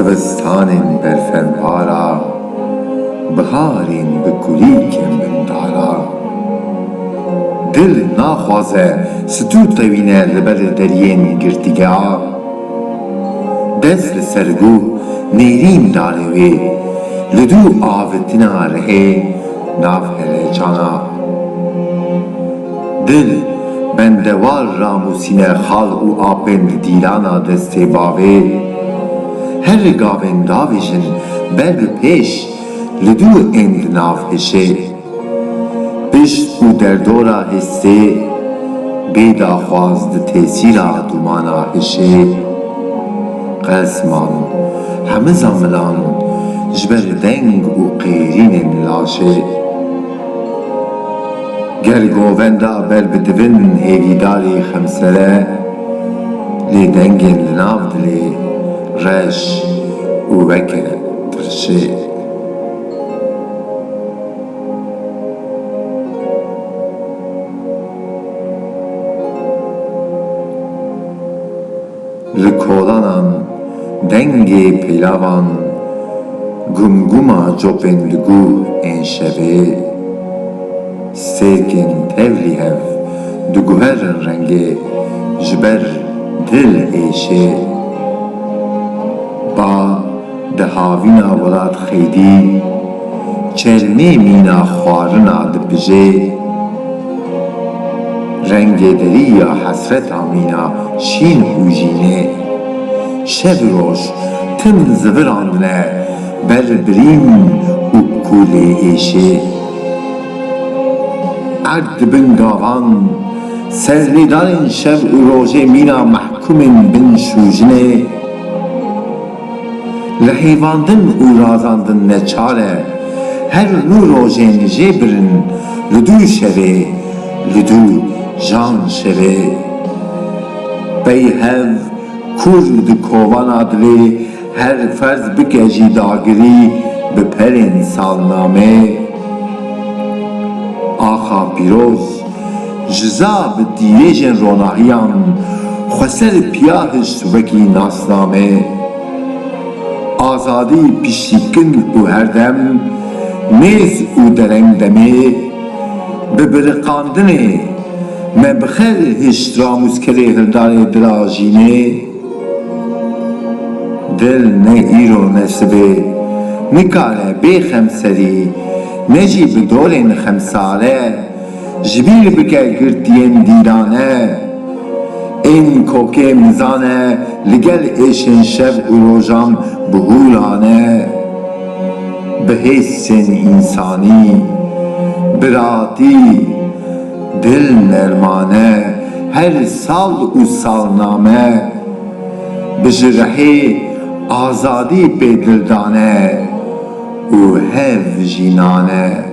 zivistanên berfenpara, biharên bi kulîlkên bindara. Dil naxwaze stû tewîne li ber deriyên girtîgeha. Dest li ser guh nêrîn darê wê, li dû avêtina rihê nav helecana. Dil bendewar ramûsîne xal û apên li dîlana destê bavê. Her gavên davê jin ber bi pêş, li dû ên li nav hişê. Pişt û derdora hestê, bê daxwaz di tesîra dumana hişê. Qesman hemiza milan ji ber deng û qêrînên laşê. Ger govenda ber bidivin hêvîdarê xemsere, lê dengên li nav dilê reş û weke tirşê. Li kolanan dengê pêlavan, gumguma copên li guh ên şevê. Sêrkên tevlî hev diguherin rengê ji ber dil êşê. Ba di havîna welat xêdî, çelmê mîna xwarina dibijê. Rengê deriya hesreta mîna şîn û jînê. Şev roj tim zivirandine ber birîn û kulê êşê. Erd dibin gavan, serlêdarên şev û rojê mîna mehkumên bin şûjinê. Li hêvandin û razandin neçare, her nû rojên jê birin li dû şevê, li dû jan şevê. Bey hev kur di kovana dilê, her ferz bike jî dagirî bi perên salnamê. Axa pîroz ji za bi dîrêjên ronahiyan, xweser piya hişt wekî nasnamê. Azadî piştîkin û herdem, nêz û dereng demê. Bi biriqandinê me bixel hişt ramûzkerê hildarê dila jînê. Dil ne îro ne sibê, nikare bê xemserî, ne jî bi dorên xemsare, ji bîr bike girtiyên dîrane. Ên kokê mizane, li gel êşên şev û rojan bihûlane. Bi hêsên însanî, bi rahatî, dil nermane, her sal û salname. Bi ji rihê azadî pê dildane û hev jînane.